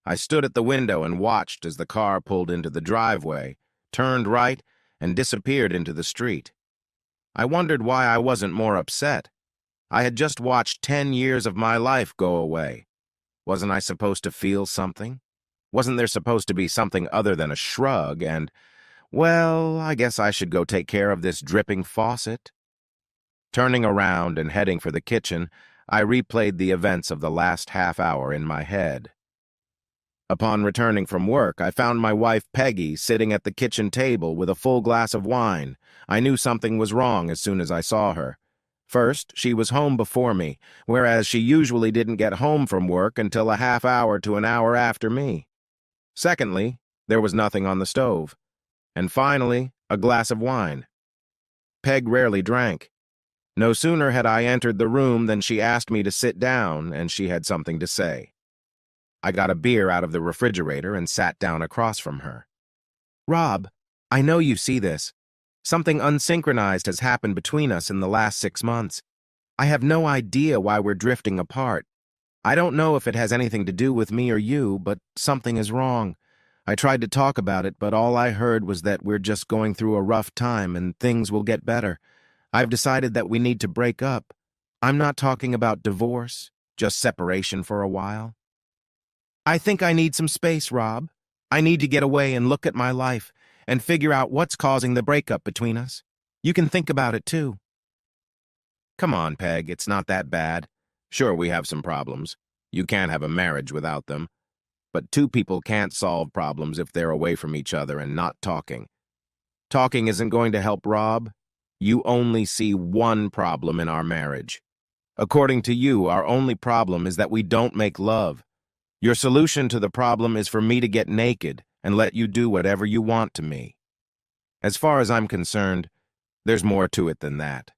I stood at the window and watched as the car pulled into the driveway, turned right, and disappeared into the street. I wondered why I wasn't more upset. I had just watched 10 years of my life go away. Wasn't I supposed to feel something? Wasn't there supposed to be something other than a shrug and, well, I guess I should go take care of this dripping faucet? Turning around and heading for the kitchen, I replayed the events of the last half hour in my head. Upon returning from work, I found my wife Peggy sitting at the kitchen table with a full glass of wine. I knew something was wrong as soon as I saw her. First, she was home before me, whereas she usually didn't get home from work until a half hour to an hour after me. Secondly, there was nothing on the stove. And finally, a glass of wine. Peg rarely drank. No sooner had I entered the room than she asked me to sit down, and she had something to say. I got a beer out of the refrigerator and sat down across from her. "Rob, I know you see this. Something unsynchronized has happened between us in the last 6 months. I have no idea why we're drifting apart. I don't know if it has anything to do with me or you, but something is wrong. I tried to talk about it, but all I heard was that we're just going through a rough time and things will get better. I've decided that we need to break up. I'm not talking about divorce, just separation for a while. I think I need some space, Rob. I need to get away and look at my life and figure out what's causing the breakup between us. You can think about it, too." "Come on, Peg, it's not that bad. Sure, we have some problems. You can't have a marriage without them. But two people can't solve problems if they're away from each other and not talking. Talking isn't going to help, Rob. You only see one problem in our marriage. According to you, our only problem is that we don't make love. Your solution to the problem is for me to get naked and let you do whatever you want to me. As far as I'm concerned, there's more to it than that.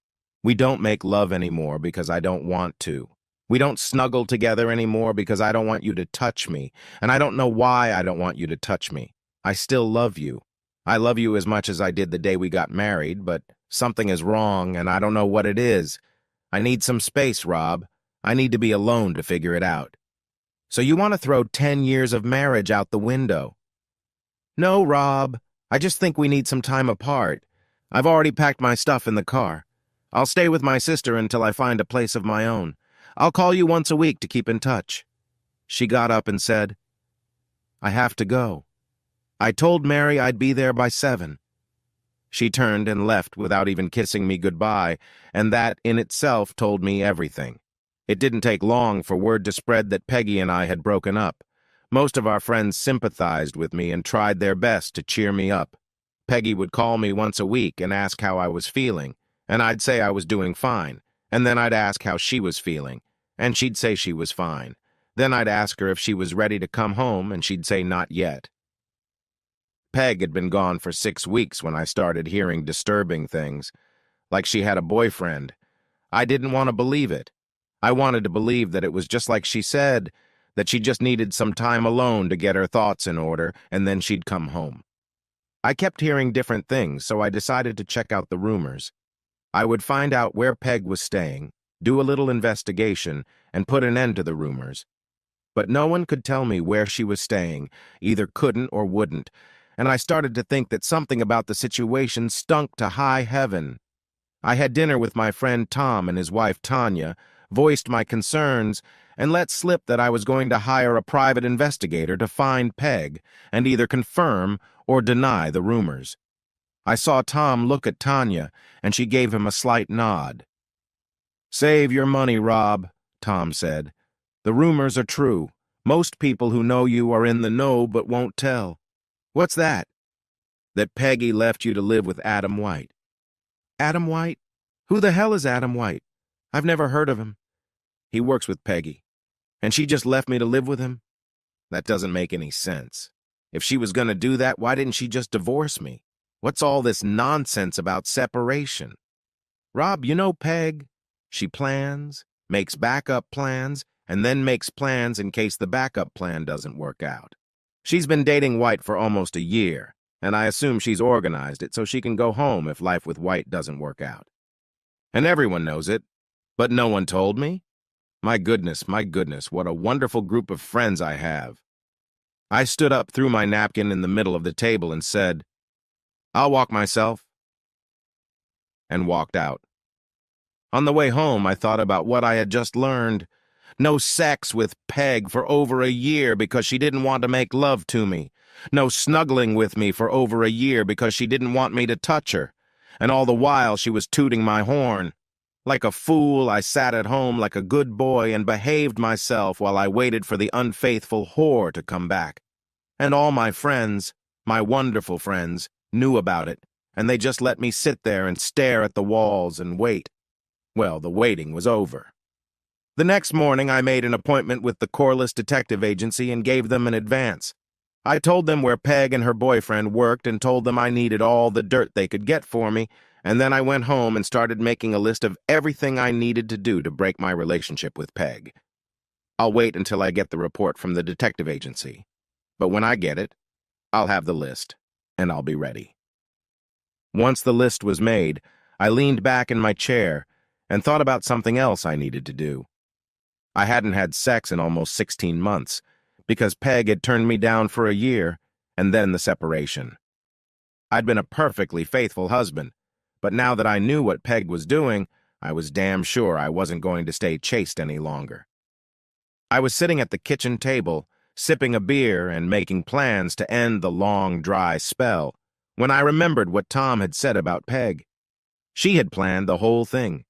We don't make love anymore because I don't want to. We don't snuggle together anymore because I don't want you to touch me, and I don't know why I don't want you to touch me. I still love you. I love you as much as I did the day we got married, but something is wrong, and I don't know what it is. I need some space, Rob. I need to be alone to figure it out. So you want to throw 10 years of marriage out the window?" "No, Rob. I just think we need some time apart. I've already packed my stuff in the car. I'll stay with my sister until I find a place of my own. I'll call you once a week to keep in touch." She got up and said, "I have to go. I told Mary I'd be there by 7. She turned and left without even kissing me goodbye, and that in itself told me everything. It didn't take long for word to spread that Peggy and I had broken up. Most of our friends sympathized with me and tried their best to cheer me up. Peggy would call me once a week and ask how I was feeling, and I'd say I was doing fine, and then I'd ask how she was feeling, and she'd say she was fine. Then I'd ask her if she was ready to come home, and she'd say not yet. Peg had been gone for 6 weeks when I started hearing disturbing things, like she had a boyfriend. I didn't want to believe it. I wanted to believe that it was just like she said, that she just needed some time alone to get her thoughts in order, and then she'd come home. I kept hearing different things, so I decided to check out the rumors. I would find out where Peg was staying, do a little investigation, and put an end to the rumors. But no one could tell me where she was staying, either couldn't or wouldn't, and I started to think that something about the situation stunk to high heaven. I had dinner with my friend Tom and his wife Tanya, voiced my concerns, and let slip that I was going to hire a private investigator to find Peg and either confirm or deny the rumors. I saw Tom look at Tanya, and she gave him a slight nod. "Save your money, Rob," Tom said. "The rumors are true. Most people who know you are in the know but won't tell." "What's that?" "That Peggy left you to live with Adam White." "Adam White? Who the hell is Adam White? I've never heard of him." "He works with Peggy. And she just left me to live with him? That doesn't make any sense. If she was going to do that, why didn't she just divorce me? What's all this nonsense about separation?" "Rob, you know Peg. She plans, makes backup plans, and then makes plans in case the backup plan doesn't work out. She's been dating White for almost a year, and I assume she's organized it so she can go home if life with White doesn't work out. And everyone knows it, but no one told me? My goodness, what a wonderful group of friends I have." I stood up, threw my napkin in the middle of the table, and said, "I'll walk myself," and walked out. On the way home, I thought about what I had just learned. No sex with Peg for over a year because she didn't want to make love to me. No snuggling with me for over a year because she didn't want me to touch her. And all the while she was tooting my horn. Like a fool, I sat at home like a good boy and behaved myself while I waited for the unfaithful whore to come back. And all my friends, my wonderful friends, knew about it, and they just let me sit there and stare at the walls and wait. Well, the waiting was over. The next morning, I made an appointment with the Corliss Detective Agency and gave them an advance. I told them where Peg and her boyfriend worked and told them I needed all the dirt they could get for me, and then I went home and started making a list of everything I needed to do to break my relationship with Peg. I'll wait until I get the report from the detective agency. But when I get it, I'll have the list, and I'll be ready. Once the list was made, I leaned back in my chair and thought about something else I needed to do. I hadn't had sex in almost 16 months, because Peg had turned me down for a year, and then the separation. I'd been a perfectly faithful husband, but now that I knew what Peg was doing, I was damn sure I wasn't going to stay chaste any longer. I was sitting at the kitchen table, sipping a beer and making plans to end the long, dry spell, when I remembered what Tom had said about Peg. She had planned the whole thing.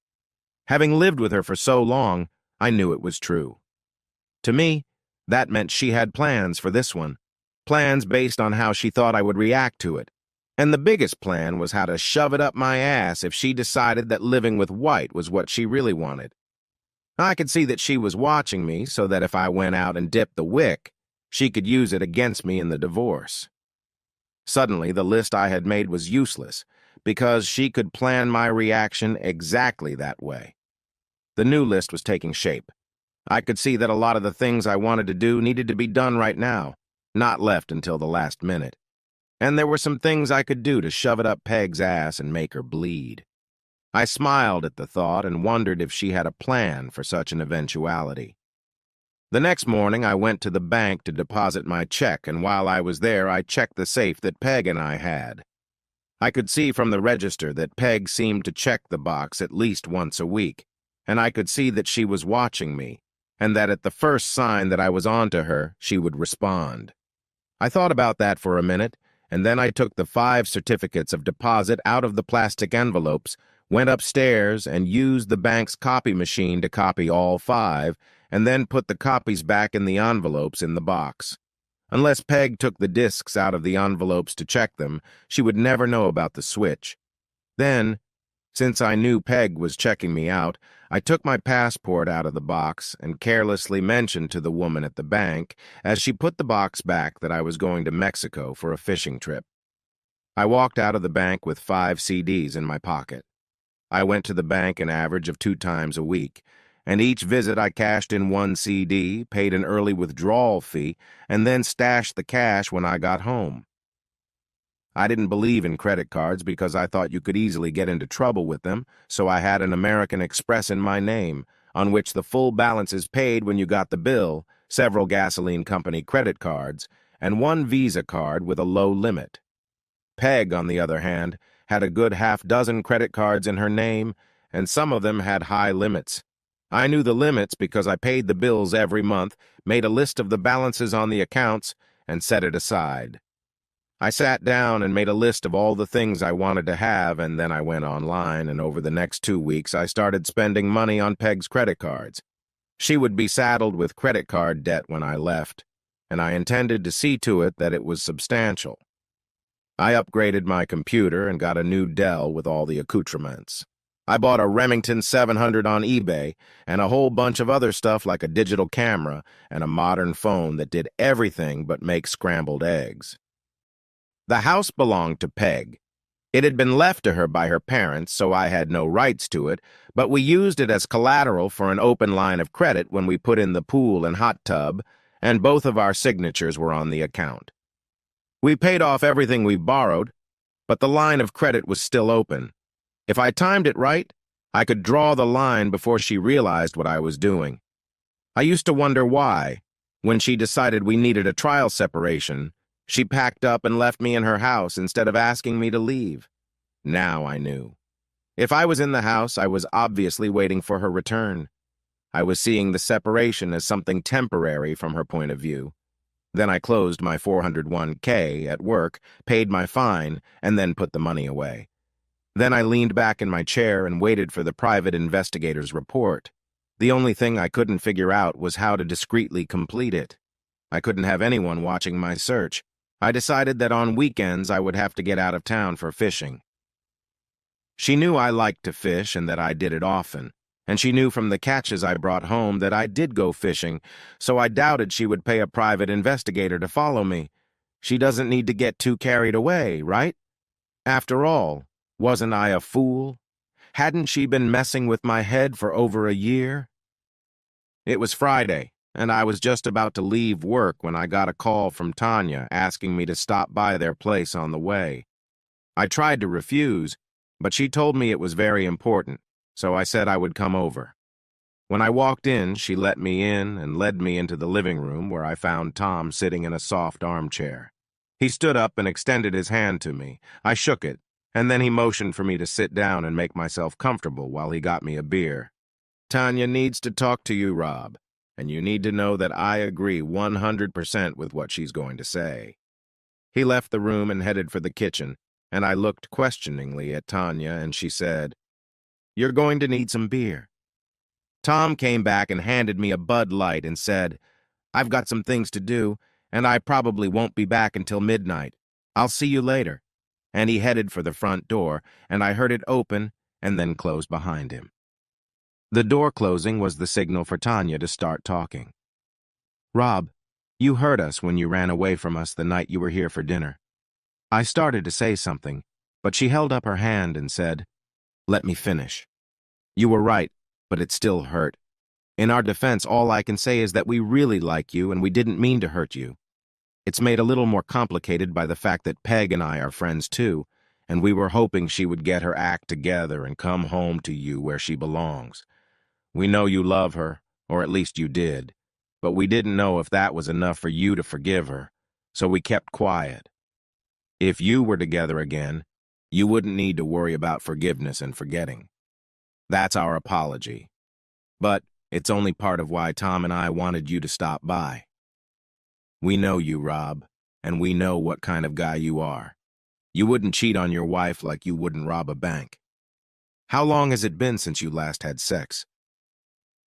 Having lived with her for so long, I knew it was true. To me, that meant she had plans for this one, plans based on how she thought I would react to it. And the biggest plan was how to shove it up my ass if she decided that living with White was what she really wanted. I could see that she was watching me so that if I went out and dipped the wick, she could use it against me in the divorce. Suddenly, the list I had made was useless, because she could plan my reaction exactly that way. The new list was taking shape. I could see that a lot of the things I wanted to do needed to be done right now, not left until the last minute. And there were some things I could do to shove it up Peg's ass and make her bleed. I smiled at the thought and wondered if she had a plan for such an eventuality. The next morning, I went to the bank to deposit my check, and while I was there, I checked the safe that Peg and I had. I could see from the register that Peg seemed to check the box at least once a week, and I could see that she was watching me, and that at the first sign that I was onto her, she would respond. I thought about that for a minute, and then I took the 5 certificates of deposit out of the plastic envelopes, went upstairs, and used the bank's copy machine to copy all 5, and then put the copies back in the envelopes in the box. Unless Peg took the discs out of the envelopes to check them, she would never know about the switch. Then, since I knew Peg was checking me out, I took my passport out of the box and carelessly mentioned to the woman at the bank, as she put the box back, that I was going to Mexico for a fishing trip. I walked out of the bank with 5 CDs in my pocket. I went to the bank an average of 2 times a week, and each visit I cashed in 1 CD, paid an early withdrawal fee, and then stashed the cash when I got home. I didn't believe in credit cards because I thought you could easily get into trouble with them, so I had an American Express in my name, on which the full balance is paid when you got the bill, several gasoline company credit cards, and 1 Visa card with a low limit. Peg, on the other hand, had a good half-dozen credit cards in her name, and some of them had high limits. I knew the limits because I paid the bills every month, made a list of the balances on the accounts, and set it aside. I sat down and made a list of all the things I wanted to have, and then I went online, and over the next 2 weeks I started spending money on Peg's credit cards. She would be saddled with credit card debt when I left, and I intended to see to it that it was substantial. I upgraded my computer and got a new Dell with all the accoutrements. I bought a Remington 700 on eBay and a whole bunch of other stuff like a digital camera and a modern phone that did everything but make scrambled eggs. The house belonged to Peg. It had been left to her by her parents, so I had no rights to it, but we used it as collateral for an open line of credit when we put in the pool and hot tub, and both of our signatures were on the account. We paid off everything we borrowed, but the line of credit was still open. If I timed it right, I could draw the line before she realized what I was doing. I used to wonder why, When she decided we needed a trial separation, she packed up and left me in her house instead of asking me to leave. Now I knew. If I was in the house, I was obviously waiting for her return. I was seeing the separation as something temporary from her point of view. Then I closed my 401k at work, paid my fine, and then put the money away. Then I leaned back in my chair and waited for the private investigator's report. The only thing I couldn't figure out was how to discreetly complete it. I couldn't have anyone watching my search. I decided that on weekends I would have to get out of town for fishing. She knew I liked to fish and that I did it often, and she knew from the catches I brought home that I did go fishing, so I doubted she would pay a private investigator to follow me. She doesn't need to get too carried away, right? After all, wasn't I a fool? Hadn't she been messing with my head for over a year? It was Friday, and I was just about to leave work when I got a call from Tanya asking me to stop by their place on the way. I tried to refuse, but she told me it was very important, so I said I would come over. When I walked in, she let me in and led me into the living room where I found Tom sitting in a soft armchair. He stood up and extended his hand to me. I shook it, and then he motioned for me to sit down and make myself comfortable while he got me a beer. Tanya needs to talk to you, Rob, and you need to know that I agree 100% with what she's going to say. He left the room and headed for the kitchen, and I looked questioningly at Tanya, and she said, "You're going to need some beer." Tom came back and handed me a Bud Light and said, "I've got some things to do, and I probably won't be back until midnight. I'll see you later." And he headed for the front door, and I heard it open and then close behind him. The door closing was the signal for Tanya to start talking. "Rob, you hurt us when you ran away from us the night you were here for dinner." I started to say something, but she held up her hand and said, "Let me finish. You were right, but it still hurt. In our defense, all I can say is that we really like you and we didn't mean to hurt you. It's made a little more complicated by the fact that Peg and I are friends too, and we were hoping she would get her act together and come home to you where she belongs. We know you love her, or at least you did, but we didn't know if that was enough for you to forgive her, so we kept quiet. If you were together again, you wouldn't need to worry about forgiveness and forgetting. That's our apology. But it's only part of why Tom and I wanted you to stop by. We know you, Rob, and we know what kind of guy you are. You wouldn't cheat on your wife like you wouldn't rob a bank. How long has it been since you last had sex?"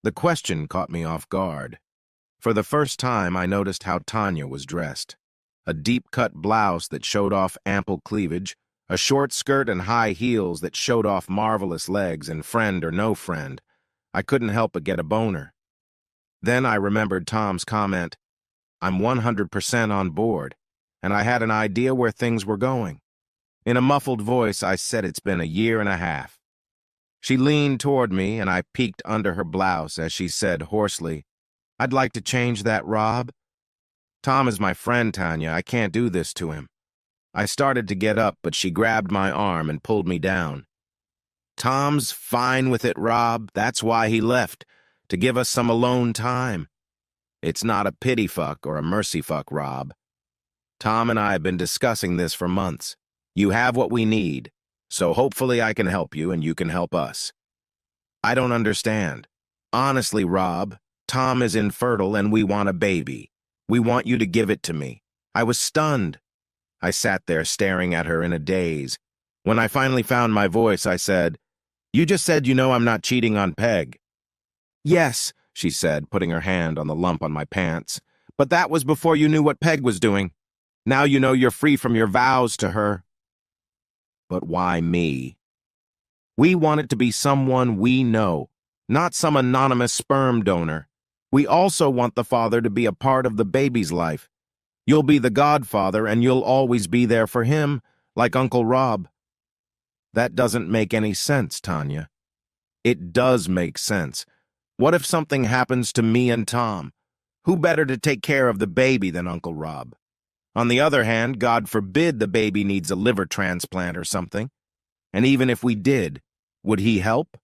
The question caught me off guard. For the first time, I noticed how Tanya was dressed. A deep-cut blouse that showed off ample cleavage, a short skirt and high heels that showed off marvelous legs, and friend or no friend, I couldn't help but get a boner. Then I remembered Tom's comment, "I'm 100% on board," and I had an idea where things were going. In a muffled voice, I said it's been a year and a half. She leaned toward me, and I peeked under her blouse as she said hoarsely, "I'd like to change that, Rob. Tom is my friend, Tanya. I can't do this to him." I started to get up, but she grabbed my arm and pulled me down. "Tom's fine with it, Rob. That's why he left, to give us some alone time. It's not a pity fuck or a mercy fuck, Rob. Tom and I have been discussing this for months. You have what we need, so hopefully I can help you and you can help us." "I don't understand. Honestly, Rob, Tom is infertile and we want a baby. We want you to give it to me." I was stunned. I sat there staring at her in a daze. When I finally found my voice, I said, "You just said you know I'm not cheating on Peg." "Yes," she said, putting her hand on the lump on my pants. "But that was before you knew what Peg was doing. Now you know you're free from your vows to her." "But why me?" "We want it to be someone we know, not some anonymous sperm donor. We also want the father to be a part of the baby's life. You'll be the godfather and you'll always be there for him, like Uncle Rob." "That doesn't make any sense, Tanya." "It does make sense. What if something happens to me and Tom? Who better to take care of the baby than Uncle Rob? On the other hand, God forbid the baby needs a liver transplant or something. And even if we did, would he help?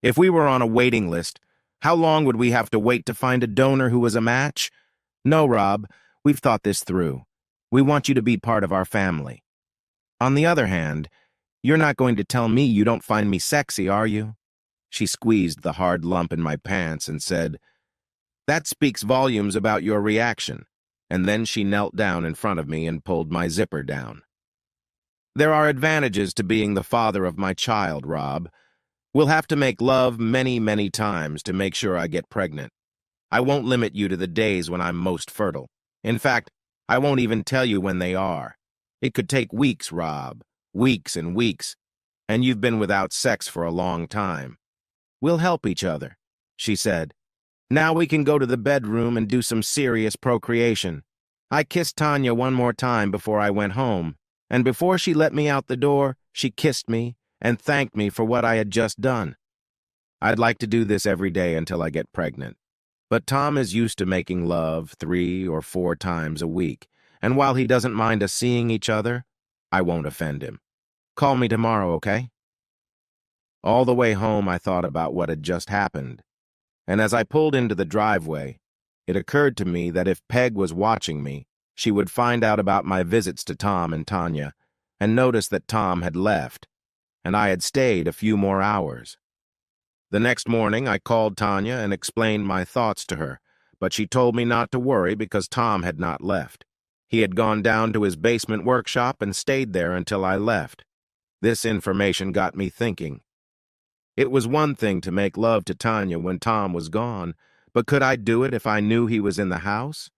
If we were on a waiting list, how long would we have to wait to find a donor who was a match? No, Rob, we've thought this through. We want you to be part of our family. On the other hand, you're not going to tell me you don't find me sexy, are you? She squeezed the hard lump in my pants and said, "That speaks volumes about your reaction." And then she knelt down in front of me and pulled my zipper down. There are advantages to being the father of my child, Rob. We'll have to make love many, many times to make sure I get pregnant. I won't limit you to the days when I'm most fertile. In fact, I won't even tell you when they are. It could take weeks, Rob. Weeks and weeks. And you've been without sex for a long time. We'll help each other, she said. Now we can go to the bedroom and do some serious procreation. I kissed Tanya one more time before I went home, and before she let me out the door, she kissed me and thanked me for what I had just done. I'd like to do this every day until I get pregnant. But Tom is used to making love 3 or 4 times a week, and while he doesn't mind us seeing each other, I won't offend him. Call me tomorrow, okay? All the way home, I thought about what had just happened, and as I pulled into the driveway, it occurred to me that if Peg was watching me, she would find out about my visits to Tom and Tanya, and notice that Tom had left, and I had stayed a few more hours. The next morning, I called Tanya and explained my thoughts to her, but she told me not to worry because Tom had not left. He had gone down to his basement workshop and stayed there until I left. This information got me thinking. It was one thing to make love to Tanya when Tom was gone, but could I do it if I knew he was in the house?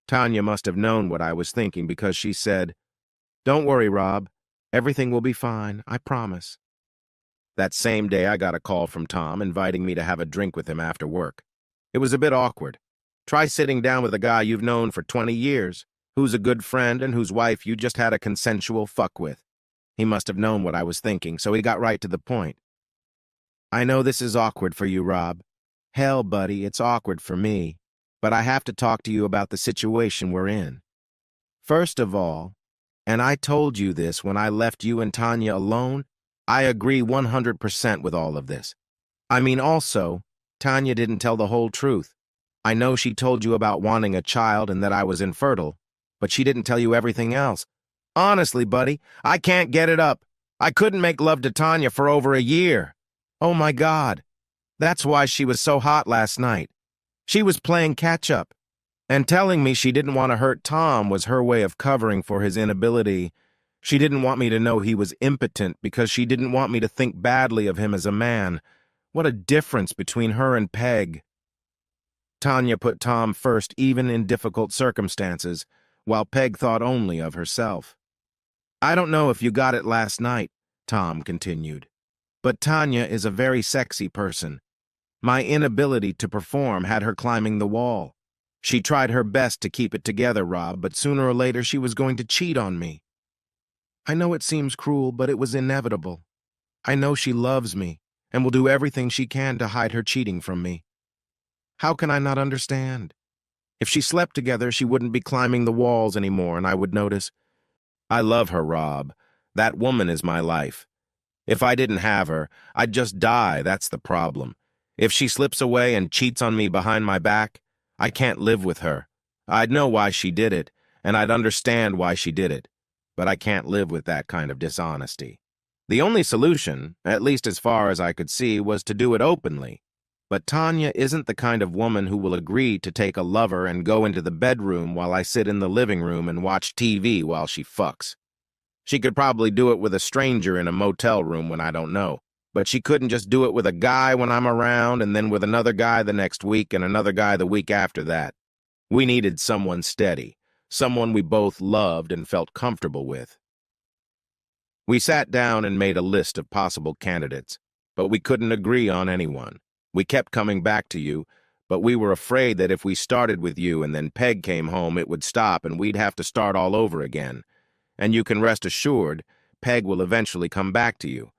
Tanya must have known what I was thinking because she said, "Don't worry, Rob. Everything will be fine, I promise." That same day, I got a call from Tom inviting me to have a drink with him after work. It was a bit awkward. Try sitting down with a guy you've known for 20 years, who's a good friend and whose wife you just had a consensual fuck with. He must have known what I was thinking, so he got right to the point. "I know this is awkward for you, Rob. Hell, buddy, it's awkward for me. But I have to talk to you about the situation we're in. First of all, and I told you this when I left you and Tanya alone, I agree 100% with all of this. I mean, also, Tanya didn't tell the whole truth. I know she told you about wanting a child and that I was infertile, but she didn't tell you everything else. Honestly, buddy, I can't get it up. I couldn't make love to Tanya for over a year. Oh my God. That's why she was so hot last night. She was playing catch-up, and telling me she didn't want to hurt Tom was her way of covering for his inability. She didn't want me to know he was impotent because she didn't want me to think badly of him as a man. What a difference between her and Peg. Tanya put Tom first even in difficult circumstances, while Peg thought only of herself. "I don't know if you got it last night," Tom continued, "but Tanya is a very sexy person. My inability to perform had her climbing the wall. She tried her best to keep it together, Rob, but sooner or later she was going to cheat on me. I know it seems cruel, but it was inevitable. I know she loves me and will do everything she can to hide her cheating from me. How can I not understand? If she slept together, she wouldn't be climbing the walls anymore, and I would notice. I love her, Rob. That woman is my life. If I didn't have her, I'd just die, that's the problem. If she slips away and cheats on me behind my back, I can't live with her. I'd know why she did it, and I'd understand why she did it. But I can't live with that kind of dishonesty. The only solution, at least as far as I could see, was to do it openly. But Tanya isn't the kind of woman who will agree to take a lover and go into the bedroom while I sit in the living room and watch TV while she fucks. She could probably do it with a stranger in a motel room when I don't know, but she couldn't just do it with a guy when I'm around and then with another guy the next week and another guy the week after that. We needed someone steady, someone we both loved and felt comfortable with. We sat down and made a list of possible candidates, but we couldn't agree on anyone. We kept coming back to you, but we were afraid that if we started with you and then Peg came home, it would stop and we'd have to start all over again. And you can rest assured, Peg will eventually come back to you.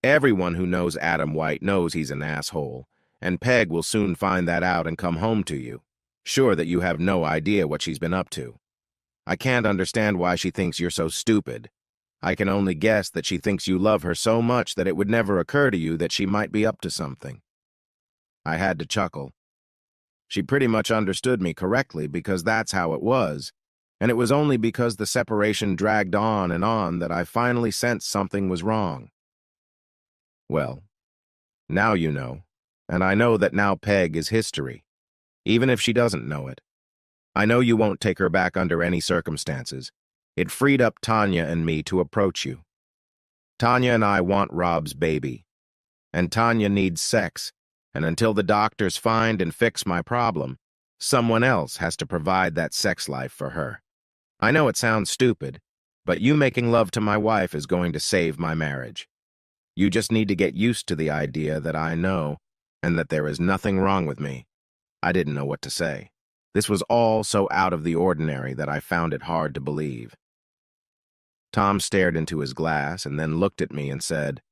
Everyone who knows Adam White knows he's an asshole, and Peg will soon find that out and come home to you, sure that you have no idea what she's been up to. I can't understand why she thinks you're so stupid. I can only guess that she thinks you love her so much that it would never occur to you that she might be up to something. I had to chuckle. She pretty much understood me correctly because that's how it was, and it was only because the separation dragged on that I finally sensed something was wrong. Well, now you know, and I know that now Peg is history, even if she doesn't know it. I know you won't take her back under any circumstances. It freed up Tanya and me to approach you. Tanya and I want Rob's baby, and Tanya needs sex, and until the doctors find and fix my problem, someone else has to provide that sex life for her. I know it sounds stupid, but you making love to my wife is going to save my marriage. You just need to get used to the idea that I know and that there is nothing wrong with me. I didn't know what to say. This was all so out of the ordinary that I found it hard to believe. Tom stared into his glass and then looked at me and said,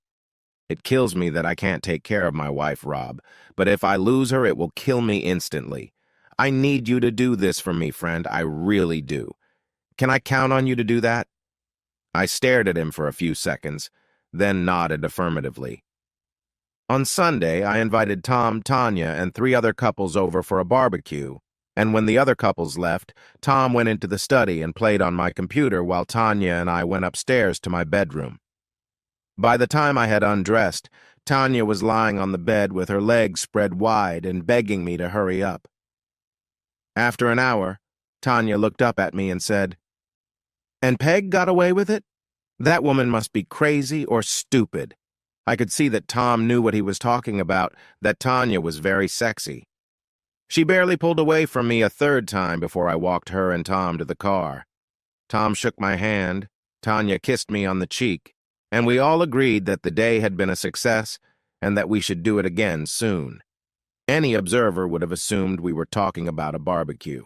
"It kills me that I can't take care of my wife, Rob, but if I lose her, it will kill me instantly. I need you to do this for me, friend. I really do. Can I count on you to do that?" I stared at him for a few seconds, then nodded affirmatively. On Sunday, I invited Tom, Tanya, and 3 other couples over for a barbecue, and when the other couples left, Tom went into the study and played on my computer while Tanya and I went upstairs to my bedroom. By the time I had undressed, Tanya was lying on the bed with her legs spread wide and begging me to hurry up. After an hour, Tanya looked up at me and said, "And Peg got away with it? That woman must be crazy or stupid." I could see that Tom knew what he was talking about, that Tanya was very sexy. She barely pulled away from me a 3rd time before I walked her and Tom to the car. Tom shook my hand, Tanya kissed me on the cheek, and we all agreed that the day had been a success and that we should do it again soon. Any observer would have assumed we were talking about a barbecue.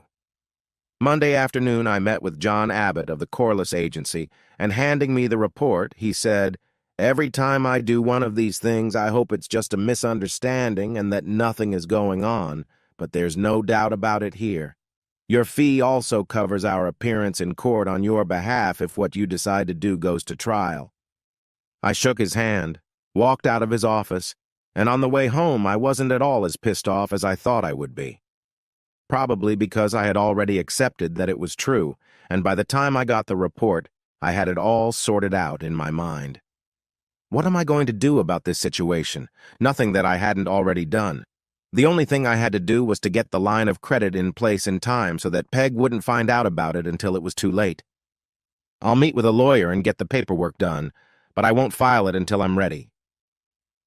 Monday afternoon, I met with John Abbott of the Corliss Agency, and handing me the report, he said, "Every time I do one of these things, I hope it's just a misunderstanding and that nothing is going on, but there's no doubt about it here. Your fee also covers our appearance in court on your behalf if what you decide to do goes to trial." I shook his hand, walked out of his office, and on the way home I wasn't at all as pissed off as I thought I would be. Probably because I had already accepted that it was true, and by the time I got the report, I had it all sorted out in my mind. What am I going to do about this situation? Nothing that I hadn't already done. The only thing I had to do was to get the line of credit in place in time so that Peg wouldn't find out about it until it was too late. I'll meet with a lawyer and get the paperwork done, but I won't file it until I'm ready.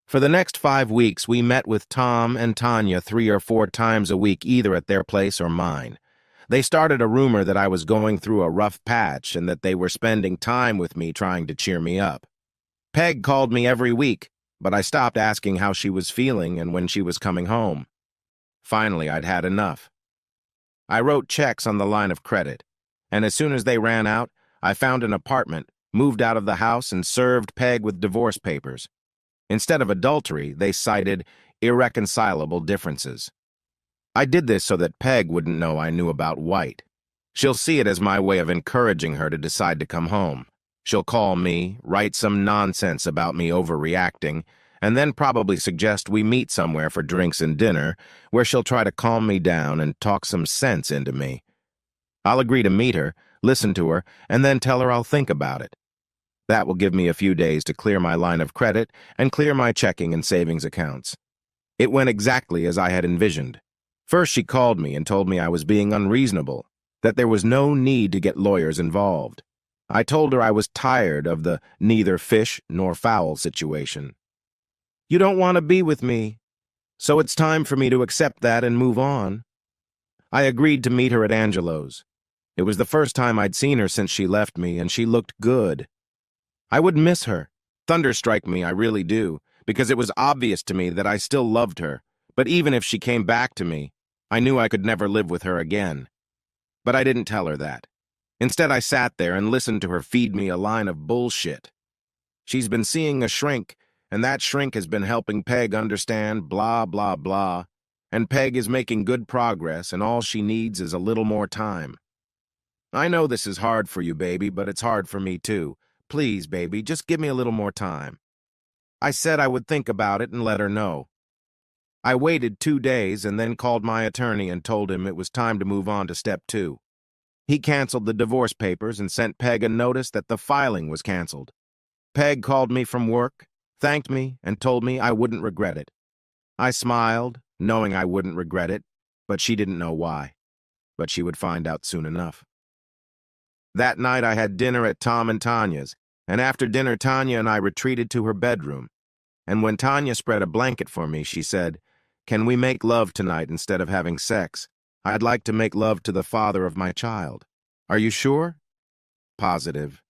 For the next 5 weeks, we met with Tom and Tanya 3 or 4 times a week, either at their place or mine. They started a rumor that I was going through a rough patch and that they were spending time with me trying to cheer me up. Peg called me every week, but I stopped asking how she was feeling and when she was coming home. Finally, I'd had enough. I wrote checks on the line of credit, and as soon as they ran out, I found an apartment, moved out of the house, and served Peg with divorce papers. Instead of adultery, they cited irreconcilable differences. I did this so that Peg wouldn't know I knew about White. She'll see it as my way of encouraging her to decide to come home. She'll call me, write some nonsense about me overreacting, and then probably suggest we meet somewhere for drinks and dinner, where she'll try to calm me down and talk some sense into me. I'll agree to meet her, listen to her, and then tell her I'll think about it. That will give me a few days to clear my line of credit and clear my checking and savings accounts. It went exactly as I had envisioned. First, she called me and told me I was being unreasonable, that there was no need to get lawyers involved. I told her I was tired of the neither fish nor fowl situation. "You don't want to be with me, so it's time for me to accept that and move on." I agreed to meet her at Angelo's. It was the first time I'd seen her since she left me, and she looked good. I would miss her. Thunderstrike me, I really do, because it was obvious to me that I still loved her, but even if she came back to me, I knew I could never live with her again. But I didn't tell her that. Instead, I sat there and listened to her feed me a line of bullshit. She's been seeing a shrink, and that shrink has been helping Peg understand blah, blah, blah, and Peg is making good progress, and all she needs is a little more time. I know this is hard for you, baby, but it's hard for me too. Please, baby, just give me a little more time. I said I would think about it and let her know. I waited 2 days and then called my attorney and told him it was time to move on to step 2. He canceled the divorce papers and sent Peg a notice that the filing was canceled. Peg called me from work, thanked me, and told me I wouldn't regret it. I smiled, knowing I wouldn't regret it, but she didn't know why. But she would find out soon enough. That night I had dinner at Tom and Tanya's, and after dinner Tanya and I retreated to her bedroom. And when Tanya spread a blanket for me, she said, "Can we make love tonight instead of having sex? I'd like to make love to the father of my child. Are you sure?" Positive.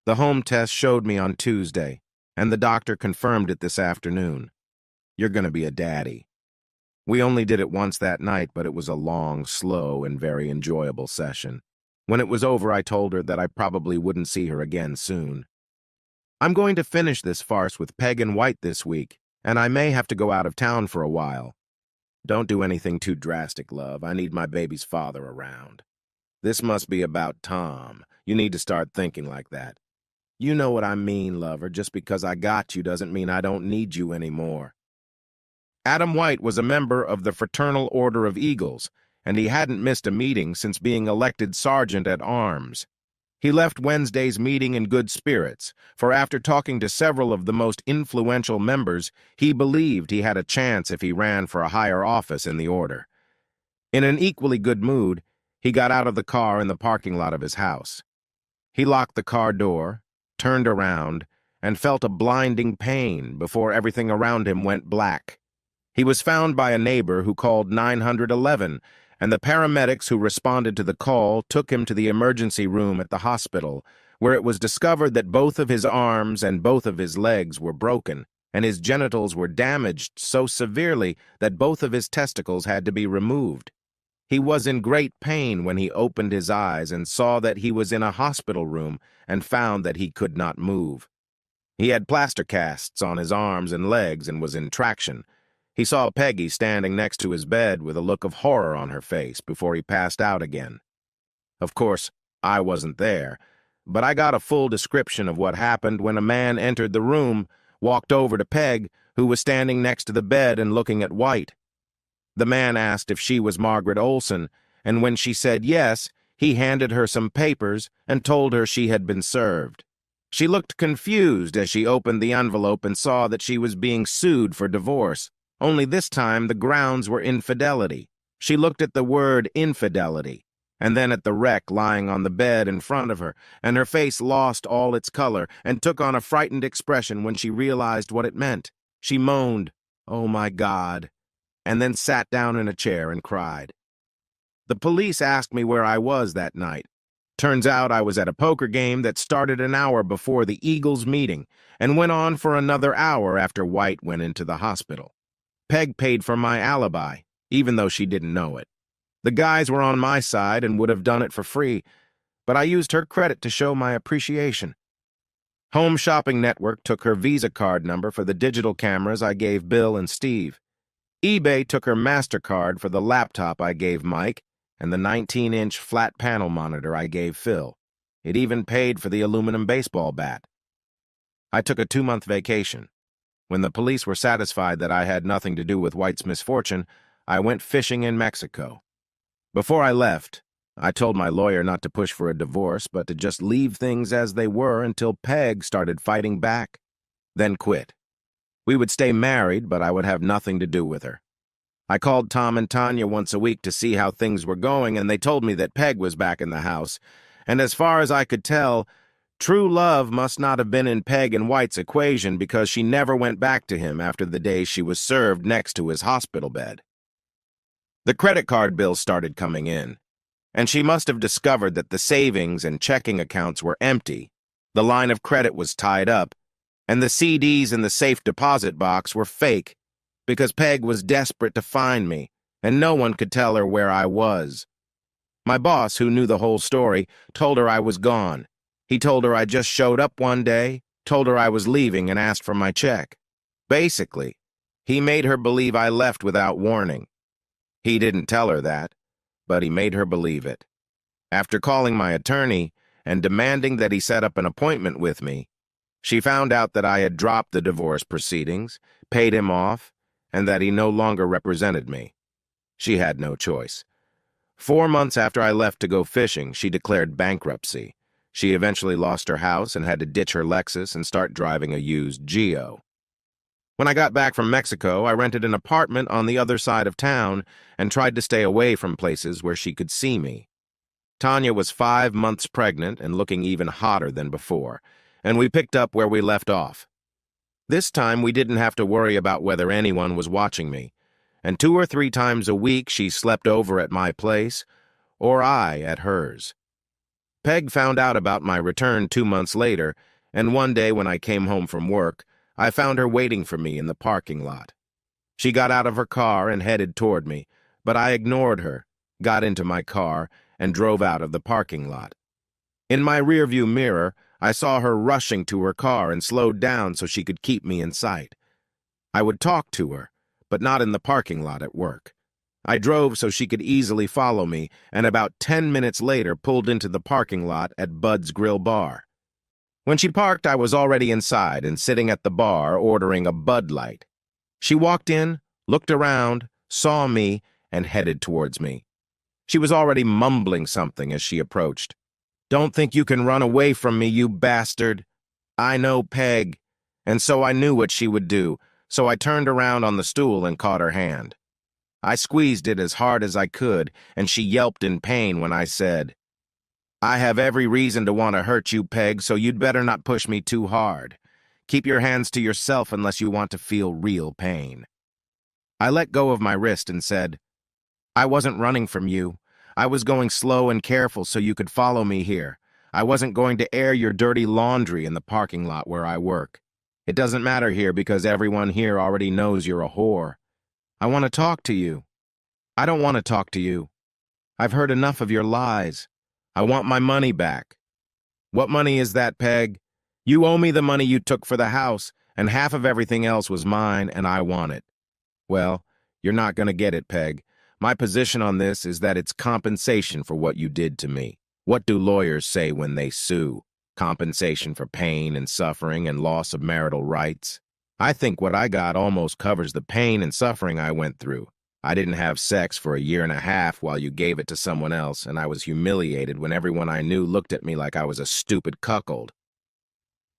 The home test showed me on Tuesday, and the doctor confirmed it this afternoon. You're going to be a daddy. We only did it once that night, but it was a long, slow, and very enjoyable session. When it was over, I told her that I probably wouldn't see her again soon. I'm going to finish this farce with Peg and White this week, and I may have to go out of town for a while. Don't do anything too drastic, love. I need my baby's father around. This must be about Tom. You need to start thinking like that. You know what I mean, lover. Just because I got you doesn't mean I don't need you anymore. Adam White was a member of the Fraternal Order of Eagles, and he hadn't missed a meeting since being elected Sergeant at Arms. He left Wednesday's meeting in good spirits, for after talking to several of the most influential members, he believed he had a chance if he ran for a higher office in the order. In an equally good mood, he got out of the car in the parking lot of his house. He locked the car door, turned around, and felt a blinding pain before everything around him went black. He was found by a neighbor who called 911, and the paramedics who responded to the call took him to the emergency room at the hospital, where it was discovered that both of his arms and both of his legs were broken, and his genitals were damaged so severely that both of his testicles had to be removed. He was in great pain when he opened his eyes and saw that he was in a hospital room and found that he could not move. He had plaster casts on his arms and legs and was in traction. He saw Peggy standing next to his bed with a look of horror on her face before he passed out again. Of course, I wasn't there, but I got a full description of what happened when a man entered the room, walked over to Peg, who was standing next to the bed and looking at White. The man asked if she was Margaret Olson, and when she said yes, he handed her some papers and told her she had been served. She looked confused as she opened the envelope and saw that she was being sued for divorce. Only this time the grounds were infidelity. She looked at the word infidelity, and then at the wreck lying on the bed in front of her, and her face lost all its color and took on a frightened expression when she realized what it meant. She moaned, "Oh my God," and then sat down in a chair and cried. The police asked me where I was that night. Turns out I was at a poker game that started an hour before the Eagles meeting and went on for another hour after White went into the hospital. Peg paid for my alibi, even though she didn't know it. The guys were on my side and would have done it for free, but I used her credit to show my appreciation. Home Shopping Network took her Visa card number for the digital cameras I gave Bill and Steve. eBay took her MasterCard for the laptop I gave Mike and the 19-inch flat panel monitor I gave Phil. It even paid for the aluminum baseball bat. I took a 2-month vacation. When the police were satisfied that I had nothing to do with White's misfortune, I went fishing in Mexico. Before I left, I told my lawyer not to push for a divorce, but to just leave things as they were until Peg started fighting back, then quit. We would stay married, but I would have nothing to do with her. I called Tom and Tanya once a week to see how things were going, and they told me that Peg was back in the house. And as far as I could tell, true love must not have been in Peg and White's equation because she never went back to him after the day she was served next to his hospital bed. The credit card bills started coming in, and she must have discovered that the savings and checking accounts were empty, the line of credit was tied up, and the CDs in the safe deposit box were fake because Peg was desperate to find me, and no one could tell her where I was. My boss, who knew the whole story, told her I was gone. He told her I just showed up one day, told her I was leaving, and asked for my check. Basically, he made her believe I left without warning. He didn't tell her that, but he made her believe it. After calling my attorney and demanding that he set up an appointment with me, she found out that I had dropped the divorce proceedings, paid him off, and that he no longer represented me. She had no choice. 4 months after I left to go fishing, she declared bankruptcy. She eventually lost her house and had to ditch her Lexus and start driving a used Geo. When I got back from Mexico, I rented an apartment on the other side of town and tried to stay away from places where she could see me. Tanya was 5 months pregnant and looking even hotter than before, and we picked up where we left off. This time, we didn't have to worry about whether anyone was watching me, and 2 or 3 times a week she slept over at my place, or I at hers. Peg found out about my return 2 months later, and one day when I came home from work, I found her waiting for me in the parking lot. She got out of her car and headed toward me, but I ignored her, got into my car, and drove out of the parking lot. In my rearview mirror, I saw her rushing to her car and slowed down so she could keep me in sight. I would talk to her, but not in the parking lot at work. I drove so she could easily follow me, and about 10 minutes later pulled into the parking lot at Bud's Grill Bar. When she parked, I was already inside and sitting at the bar ordering a Bud Light. She walked in, looked around, saw me, and headed towards me. She was already mumbling something as she approached. "Don't think you can run away from me, you bastard." I know Peg, and so I knew what she would do, so I turned around on the stool and caught her hand. I squeezed it as hard as I could, and she yelped in pain when I said, "I have every reason to want to hurt you, Peg, so you'd better not push me too hard. Keep your hands to yourself unless you want to feel real pain." I let go of my wrist and said, "I wasn't running from you. I was going slow and careful so you could follow me here. I wasn't going to air your dirty laundry in the parking lot where I work. It doesn't matter here because everyone here already knows you're a whore. I want to talk to you." "I don't want to talk to you. I've heard enough of your lies. I want my money back." "What money is that, Peg? You owe me the money you took for the house, and half of everything else was mine, and I want it." "Well, you're not going to get it, Peg. My position on this is that it's compensation for what you did to me. What do lawyers say when they sue? Compensation for pain and suffering and loss of marital rights. I think what I got almost covers the pain and suffering I went through. I didn't have sex for a year and a half while you gave it to someone else, and I was humiliated when everyone I knew looked at me like I was a stupid cuckold."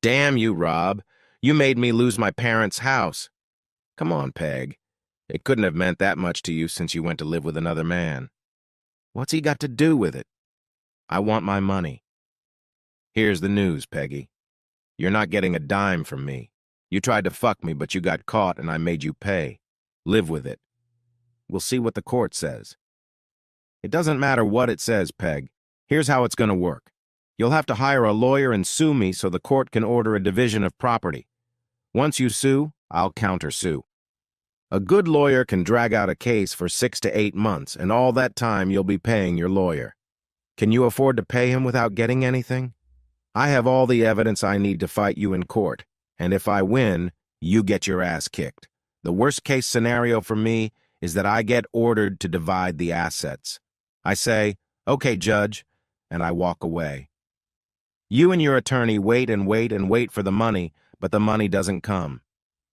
"Damn you, Rob. You made me lose my parents' house." "Come on, Peg. It couldn't have meant that much to you since you went to live with another man." "What's he got to do with it?" "I want my money." "Here's the news, Peggy. You're not getting a dime from me. You tried to fuck me, but you got caught and I made you pay. Live with it. We'll see what the court says." "It doesn't matter what it says, Peg. Here's how it's going to work. You'll have to hire a lawyer and sue me so the court can order a division of property. Once you sue, I'll countersue. A good lawyer can drag out a case for 6 to 8 months, and all that time you'll be paying your lawyer. Can you afford to pay him without getting anything? I have all the evidence I need to fight you in court, and if I win, you get your ass kicked. The worst-case scenario for me is that I get ordered to divide the assets. I say, 'Okay, Judge,' and I walk away. You and your attorney wait and wait and wait for the money, but the money doesn't come.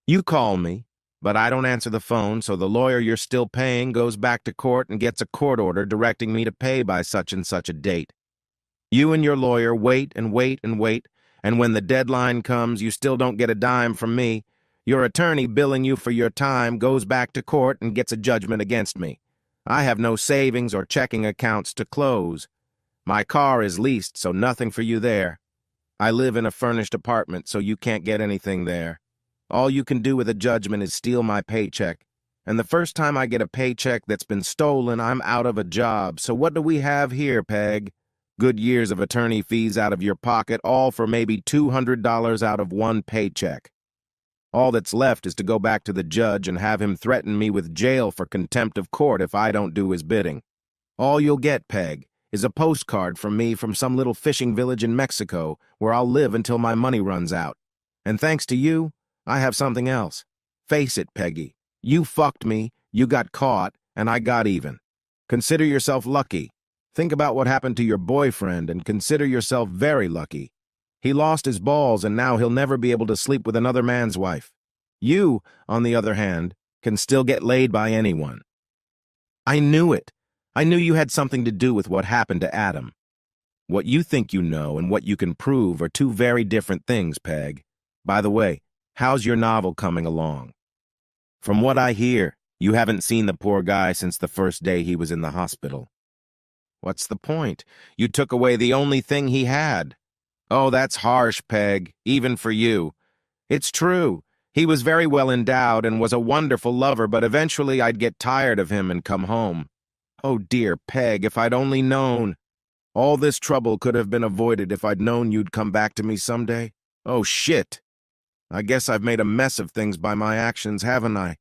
You call me, but I don't answer the phone, so the lawyer you're still paying goes back to court and gets a court order directing me to pay by such and such a date. You and your lawyer wait and wait and wait, and when the deadline comes, you still don't get a dime from me. Your attorney billing you for your time goes back to court and gets a judgment against me. I have no savings or checking accounts to close. My car is leased, so nothing for you there. I live in a furnished apartment, so you can't get anything there. All you can do with a judgment is steal my paycheck. And the first time I get a paycheck that's been stolen, I'm out of a job. So what do we have here, Peg? Good years of attorney fees out of your pocket, all for maybe $200 out of one paycheck. All that's left is to go back to the judge and have him threaten me with jail for contempt of court if I don't do his bidding. All you'll get, Peg, is a postcard from me from some little fishing village in Mexico where I'll live until my money runs out. And thanks to you, I have something else. Face it, Peggy. You fucked me, you got caught, and I got even. Consider yourself lucky. Think about what happened to your boyfriend and consider yourself very lucky. He lost his balls and now he'll never be able to sleep with another man's wife. You, on the other hand, can still get laid by anyone. I knew it. I knew you had something to do with what happened to Adam. What you think you know and what you can prove are two very different things, Peg. By the way, how's your novel coming along? From what I hear, you haven't seen the poor guy since the first day he was in the hospital. What's the point? You took away the only thing he had. Oh, that's harsh, Peg, even for you. It's true. He was very well endowed and was a wonderful lover, but eventually I'd get tired of him and come home. Oh, dear Peg, if I'd only known. All this trouble could have been avoided if I'd known you'd come back to me someday. Oh, shit. I guess I've made a mess of things by my actions, haven't I?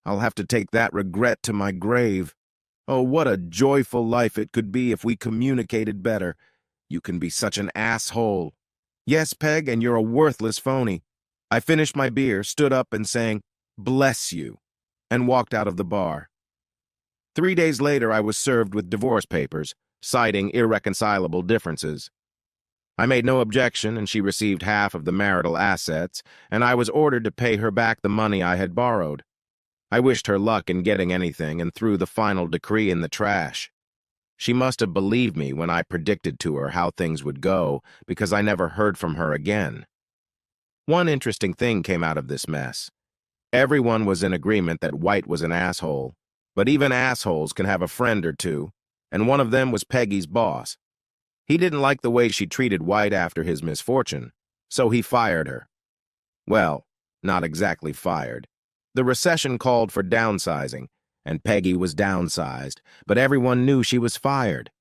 I'll have to take that regret to my grave. Oh, what a joyful life it could be if we communicated better. You can be such an asshole. Yes, Peg, and you're a worthless phony. I finished my beer, stood up and sang, "Bless you," and walked out of the bar. 3 days later, I was served with divorce papers, citing irreconcilable differences. I made no objection, and she received half of the marital assets, and I was ordered to pay her back the money I had borrowed. I wished her luck in getting anything and threw the final decree in the trash. She must have believed me when I predicted to her how things would go, because I never heard from her again. One interesting thing came out of this mess. Everyone was in agreement that White was an asshole, but even assholes can have a friend or two, and one of them was Peggy's boss. He didn't like the way she treated White after his misfortune, so he fired her. Well, not exactly fired. The recession called for downsizing, and Peggy was downsized, but everyone knew she was fired.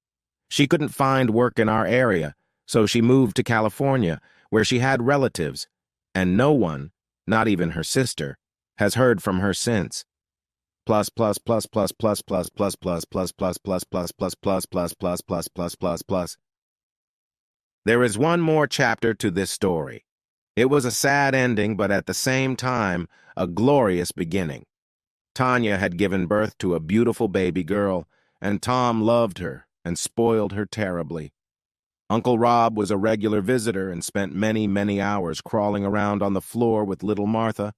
She couldn't find work in our area, so she moved to California, where she had relatives, and no one, not even her sister, has heard from her since. Plus plus plus plus plus plus plus plus plus plus plus plus plus plus plus plus plus plus plus plus. There is one more chapter to this story. It was a sad ending, but at the same time, a glorious beginning. Tanya had given birth to a beautiful baby girl, and Tom loved her and spoiled her terribly. Uncle Rob was a regular visitor and spent many, many hours crawling around on the floor with little Martha.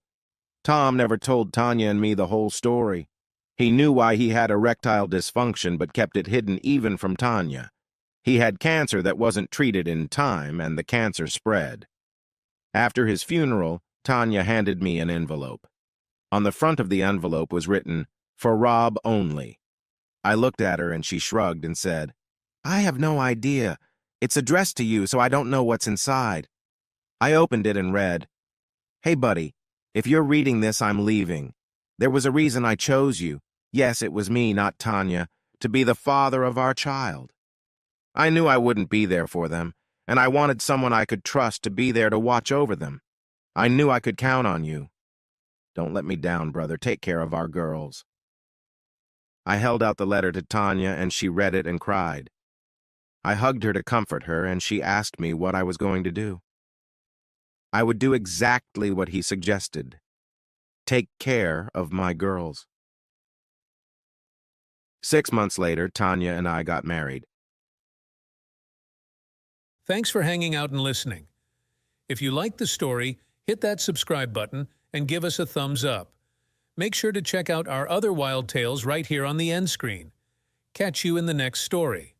Tom never told Tanya and me the whole story. He knew why he had erectile dysfunction but kept it hidden even from Tanya. He had cancer that wasn't treated in time, and the cancer spread. After his funeral, Tanya handed me an envelope. On the front of the envelope was written, "For Rob only." I looked at her and she shrugged and said, "I have no idea. It's addressed to you, so I don't know what's inside." I opened it and read, "Hey, buddy, if you're reading this, I'm leaving. There was a reason I chose you. Yes, it was me, not Tanya, to be the father of our child. I knew I wouldn't be there for them, and I wanted someone I could trust to be there to watch over them. I knew I could count on you. Don't let me down, brother. Take care of our girls." I held out the letter to Tanya, and she read it and cried. I hugged her to comfort her, and she asked me what I was going to do. I would do exactly what he suggested. Take care of my girls. 6 months later, Tanya and I got married. Thanks for hanging out and listening. If you liked the story, hit that subscribe button and give us a thumbs up. Make sure to check out our other wild tales right here on the end screen. Catch you in the next story.